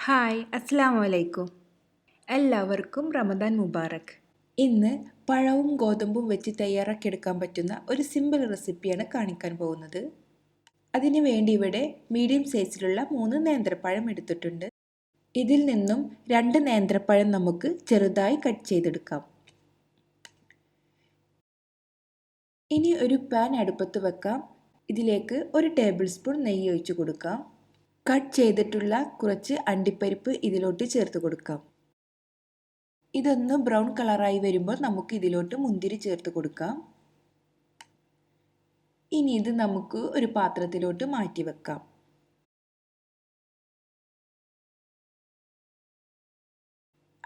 Hi അസ്സലാമു അലൈക്കും. എല്ലാവർക്കും റമദാൻ മുബാറക്. ഇന്ന് പഴവും ഗോതമ്പും വെച്ച് തയ്യാറാക്കിയെടുക്കാൻ പറ്റുന്ന ഒരു സിമ്പിൾ റെസിപ്പിയാണ് കാണിക്കാൻ പോകുന്നത്. അതിനു വേണ്ടി ഇവിടെ മീഡിയം സൈസിലുള്ള 3 നേന്ത്രപ്പഴം എടുത്തിട്ടുണ്ട്. ഇതിൽ നിന്നും 2 നേന്ത്രപ്പഴം നമുക്ക് ചെറുതായി കട്ട് ചെയ്തെടുക്കാം. ഇനി ഒരു പാൻ അടുപ്പത്ത് വെക്കാം. ഇതിലേക്ക് 1 ടേബിൾ സ്പൂൺ നെയ്യ് ഒഴിച്ചു കൊടുക്കാം. കട്ട് ചെയ്തിട്ടുള്ള കുറച്ച് അണ്ടിപ്പരിപ്പ് ഇതിലോട്ട് ചേർത്ത് കൊടുക്കാം. ഇതൊന്ന് ബ്രൗൺ കളറായി വരുമ്പോൾ നമുക്ക് ഇതിലോട്ട് മുന്തിരി ചേർത്ത് കൊടുക്കാം. ഇനി ഇത് നമുക്ക് ഒരു പാത്രത്തിലോട്ട് മാറ്റി വെക്കാം.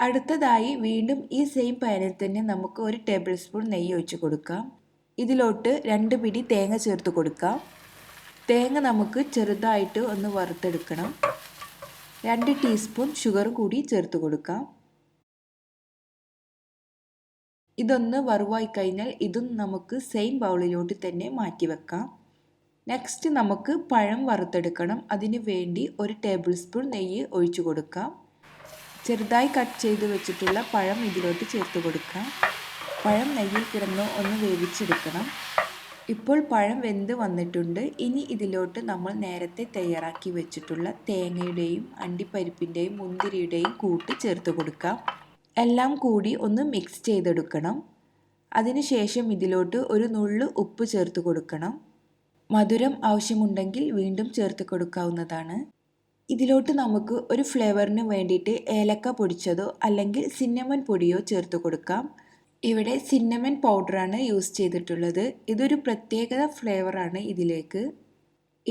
അടുത്തതായി വീണ്ടും ഈ സെയിം പാനിൽ തന്നെ നമുക്ക് 1 ടേബിൾ സ്പൂൺ നെയ്യ് ഒഴിച്ച് കൊടുക്കാം. ഇതിലോട്ട് 2 പിടി തേങ്ങ ചേർത്ത് കൊടുക്കാം. തേങ്ങ നമുക്ക് ചെറുതായിട്ട് ഒന്ന് വറുത്തെടുക്കണം. 2 ടീസ്പൂൺ ഷുഗർ കൂടി ചേർത്ത് കൊടുക്കാം. ഇതൊന്ന് വറുവായി കഴിഞ്ഞാൽ ഇതും നമുക്ക് സെയിം ബൗളിലോട്ട് തന്നെ മാറ്റി വെക്കാം. നെക്സ്റ്റ് നമുക്ക് പഴം വറുത്തെടുക്കണം. അതിന് വേണ്ടി 1 ടേബിൾ സ്പൂൺ നെയ്യ് ഒഴിച്ചു കൊടുക്കാം. ചെറുതായി കട്ട് ചെയ്ത് വെച്ചിട്ടുള്ള പഴം ഇതിലോട്ട് ചേർത്ത് കൊടുക്കാം. പഴം നെയ്യിൽ കിടന്ന് ഒന്ന് വേവിച്ചെടുക്കണം. ഇപ്പോൾ പഴം വെന്ത് വന്നിട്ടുണ്ട്. ഇനി ഇതിലോട്ട് നമ്മൾ നേരത്തെ തയ്യാറാക്കി വെച്ചിട്ടുള്ള തേങ്ങയുടെയും അണ്ടിപ്പരിപ്പിൻ്റെയും മുന്തിരിയുടെയും കൂട്ട് ചേർത്ത് കൊടുക്കാം. എല്ലാം കൂടി ഒന്ന് മിക്സ് ചെയ്തെടുക്കണം. അതിനുശേഷം ഇതിലോട്ട് ഒരു നുള്ളു ഉപ്പ് ചേർത്ത് കൊടുക്കണം. മധുരം ആവശ്യമുണ്ടെങ്കിൽ വീണ്ടും ചേർത്ത് കൊടുക്കാവുന്നതാണ്. ഇതിലോട്ട് നമുക്ക് ഒരു ഫ്ലേവറിന് വേണ്ടിയിട്ട് ഏലക്ക പൊടിച്ചതോ അല്ലെങ്കിൽ സിന്നമൺ പൊടിയോ ചേർത്ത് കൊടുക്കാം. ഇവിടെ സിന്നമൺ പൗഡറാണ് യൂസ് ചെയ്തിട്ടുള്ളത്. ഇതൊരു പ്രത്യേക ഫ്ലേവറാണ് ഇതിലേക്ക്.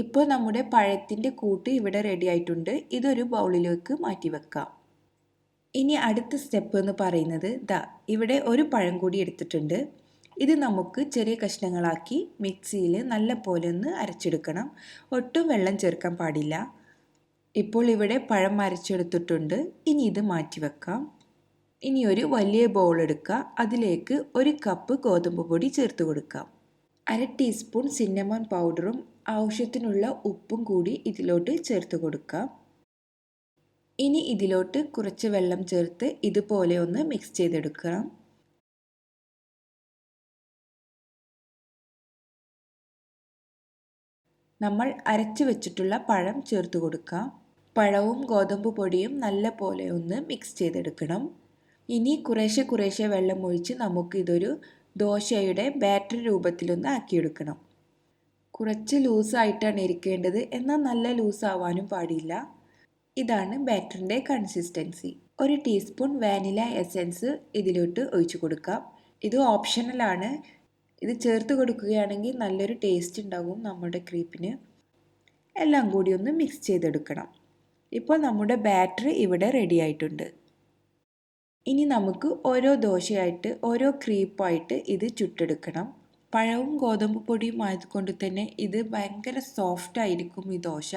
ഇപ്പോൾ നമ്മുടെ പഴത്തിൻ്റെ കൂട്ട് ഇവിടെ റെഡി ആയിട്ടുണ്ട്. ഇതൊരു ബൗളിലേക്ക് മാറ്റി വെക്കാം. ഇനി അടുത്ത സ്റ്റെപ്പ് എന്ന് പറയുന്നത് ഇവിടെ ഒരു പഴം കൂടി എടുത്തിട്ടുണ്ട്. ഇത് നമുക്ക് ചെറിയ കഷ്ണങ്ങളാക്കി മിക്സിയിൽ നല്ല പോലെ ഒന്ന് അരച്ചെടുക്കണം. ഒട്ടും വെള്ളം ചേർക്കാൻ പാടില്ല. ഇപ്പോൾ ഇവിടെ പഴം അരച്ചെടുത്തിട്ടുണ്ട്. ഇനി ഇത് മാറ്റി വെക്കാം. ഇനി ഒരു വലിയ ബൗൾ എടുക്കുക. അതിലേക്ക് 1 കപ്പ് ഗോതമ്പ് പൊടി ചേർത്ത് കൊടുക്കാം. 1/2 ടീസ്പൂൺ സിന്നമൺ പൗഡറും ആവശ്യത്തിനുള്ള ഉപ്പും കൂടി ഇതിലോട്ട് ചേർത്ത് കൊടുക്കാം. ഇനി ഇതിലോട്ട് കുറച്ച് വെള്ളം ചേർത്ത് ഇതുപോലെ ഒന്ന് മിക്സ് ചെയ്തെടുക്കണം. നമ്മൾ അരച്ചു വെച്ചിട്ടുള്ള പഴം ചേർത്ത് കൊടുക്കാം. പഴവും ഗോതമ്പ് പൊടിയും നല്ല പോലെ ഒന്ന് മിക്സ് ചെയ്തെടുക്കണം. ഇനി കുറേശ്ശെ വെള്ളം ഒഴിച്ച് നമുക്ക് ഇതൊരു ദോശയുടെ ബാറ്റർ രൂപത്തിലൊന്ന് ആക്കിയെടുക്കണം. കുറച്ച് ലൂസായിട്ടാണ് ഇരിക്കേണ്ടത്, എന്നാൽ നല്ല ലൂസാവാനും പാടില്ല. ഇതാണ് ബാറ്ററിൻ്റെ കൺസിസ്റ്റൻസി. 1 ടീസ്പൂൺ വാനില എസൻസ് ഇതിലോട്ട് ഒഴിച്ചു കൊടുക്കാം. ഇത് ഓപ്ഷണലാണ്. ഇത് ചേർത്ത് കൊടുക്കുകയാണെങ്കിൽ നല്ലൊരു ടേസ്റ്റ് ഉണ്ടാകും നമ്മുടെ ക്രീപ്പിന്. എല്ലാം കൂടി ഒന്ന് മിക്സ് ചെയ്തെടുക്കണം. ഇപ്പോൾ നമ്മുടെ ബാറ്റർ ഇവിടെ റെഡി ആയിട്ടുണ്ട്. ഇനി നമുക്ക് ഓരോ ദോശയായിട്ട് ഓരോ ക്രീപ്പായിട്ട് ഇത് ചുട്ടെടുക്കണം. പഴവും ഗോതമ്പ് പൊടിയും ആയതുകൊണ്ട് തന്നെ ഇത് ഭയങ്കര സോഫ്റ്റ് ആയിരിക്കും ഈ ദോശ.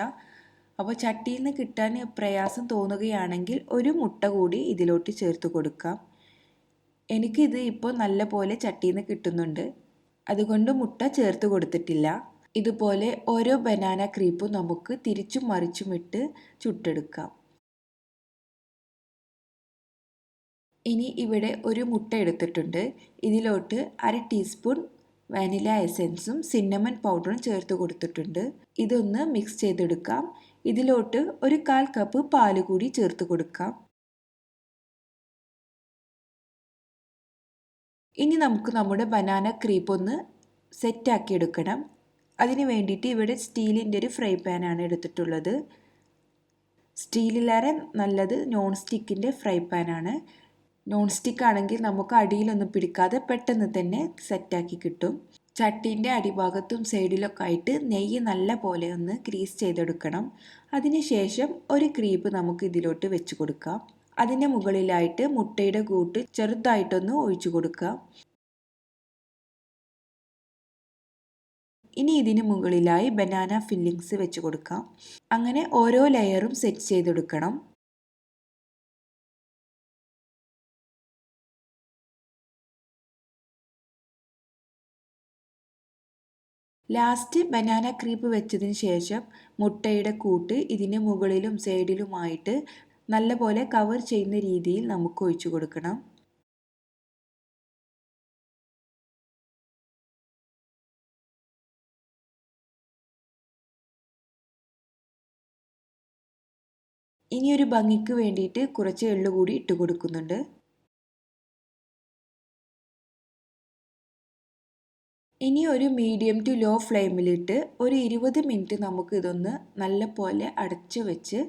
അപ്പോൾ ചട്ടിയിൽ നിന്ന് കിട്ടാൻ പ്രയാസം തോന്നുകയാണെങ്കിൽ ഒരു മുട്ട കൂടി ഇതിലോട്ട് ചേർത്ത് കൊടുക്കാം. എനിക്കിത് ഇപ്പോൾ നല്ല പോലെ ചട്ടിയിൽ നിന്ന് കിട്ടുന്നുണ്ട്, അതുകൊണ്ട് മുട്ട ചേർത്ത് കൊടുത്തിട്ടില്ല. ഇതുപോലെ ഓരോ ബനാന ക്രീപ്പും നമുക്ക് തിരിച്ചും മറിച്ചും ഇട്ട് ചുട്ടെടുക്കാം. ഇനി ഇവിടെ ഒരു മുട്ട എടുത്തിട്ടുണ്ട്. ഇതിലോട്ട് 1/2 ടീസ്പൂൺ വാനില എസൻസും സിന്നമൺ പൗഡറും ചേർത്ത് കൊടുത്തിട്ടുണ്ട്. ഇതൊന്ന് മിക്സ് ചെയ്തെടുക്കാം. ഇതിലോട്ട് ഒരു 1/4 കപ്പ് പാല് കൂടി ചേർത്ത് കൊടുക്കാം. ഇനി നമുക്ക് നമ്മുടെ ബനാന ക്രീപ്പ് ഒന്ന് സെറ്റാക്കി എടുക്കണം. അതിന് വേണ്ടിയിട്ട് ഇവിടെ സ്റ്റീലിൻ്റെ ഒരു ഫ്രൈ പാനാണ് എടുത്തിട്ടുള്ളത്. സ്റ്റീലിലേറെ നല്ലത് നോൺ സ്റ്റിക്കിൻ്റെ ഫ്രൈ പാനാണ്. നോൺ സ്റ്റിക്ക് ആണെങ്കിൽ നമുക്ക് അടിയിലൊന്നും പിടിക്കാതെ പെട്ടെന്ന് തന്നെ സെറ്റാക്കി കിട്ടും. ചട്ടീൻ്റെ അടിഭാഗത്തും സൈഡിലൊക്കെ ആയിട്ട് നെയ്യ് നല്ല പോലെ ഒന്ന് ഗ്രീസ് ചെയ്തെടുക്കണം. അതിനുശേഷം ഒരു ക്രീപ്പ് നമുക്ക് ഇതിലോട്ട് വെച്ച് കൊടുക്കാം. അതിൻ്റെ മുകളിലായിട്ട് മുട്ടയുടെ കൂട്ട് ചെറുതായിട്ടൊന്ന് ഒഴിച്ചു കൊടുക്കാം. ഇനി ഇതിന് മുകളിലായി ബനാന ഫില്ലിങ്സ് വെച്ച് കൊടുക്കാം. അങ്ങനെ ഓരോ ലെയറും സെറ്റ് ചെയ്തെടുക്കണം. ലാസ്റ്റ് ബനാന ക്രീപ്പ് വെച്ചതിന് ശേഷം മുട്ടയുടെ കൂട്ട് ഇതിന് മുകളിലും സൈഡിലുമായിട്ട് നല്ലപോലെ കവർ ചെയ്യുന്ന രീതിയിൽ നമുക്ക് ഒഴിച്ചു കൊടുക്കണം. ഇനി ഒരു ഭംഗിക്ക് വേണ്ടിയിട്ട് കുറച്ച് എള്ള് കൂടി ഇട്ട് കൊടുക്കുന്നുണ്ട്. ഇനി ഒരു മീഡിയം ടു ലോ ഫ്ലെയിമിലിട്ട് ഒരു 20 മിനിറ്റ് നമുക്ക് ഇതൊന്ന് നല്ലപോലെ അടച്ചു വെച്ച്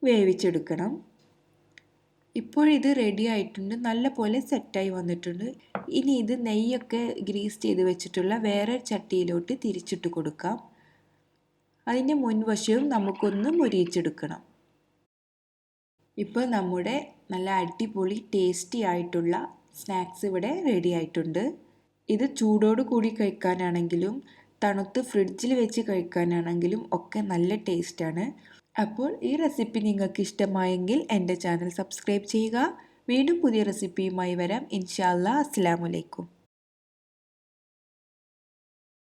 വേവിച്ചെടുക്കണം. ഇപ്പോഴിത് റെഡി ആയിട്ടുണ്ട്, നല്ലപോലെ സെറ്റായി വന്നിട്ടുണ്ട്. ഇനി ഇത് നെയ്യൊക്കെ ഗ്രീസ് ചെയ്ത് വെച്ചിട്ടുള്ള വേറെ ചട്ടിയിലോട്ട് തിരിച്ചിട്ട് കൊടുക്കാം. അതിൻ്റെ മുൻവശവും നമുക്കൊന്ന് മൊരിയിച്ചെടുക്കണം. ഇപ്പോൾ നമ്മുടെ നല്ല അടിപൊളി ടേസ്റ്റി ആയിട്ടുള്ള സ്നാക്സ് ഇവിടെ റെഡി ആയിട്ടുണ്ട്. ഇത് ചൂടോട് കൂടി കഴിക്കാനാണെങ്കിലും തണുത്ത് ഫ്രിഡ്ജിൽ വെച്ച് കഴിക്കാനാണെങ്കിലും ഒക്കെ നല്ല ടേസ്റ്റാണ്. അപ്പോൾ ഈ റെസിപ്പി നിങ്ങൾക്ക് ഇഷ്ടമായെങ്കിൽ എൻ്റെ ചാനൽ സബ്സ്ക്രൈബ് ചെയ്യുക. വീണ്ടും പുതിയ റെസിപ്പിയുമായി വരാം. ഇൻഷാ അല്ലാ. അസ്സലാമു അലൈക്കും.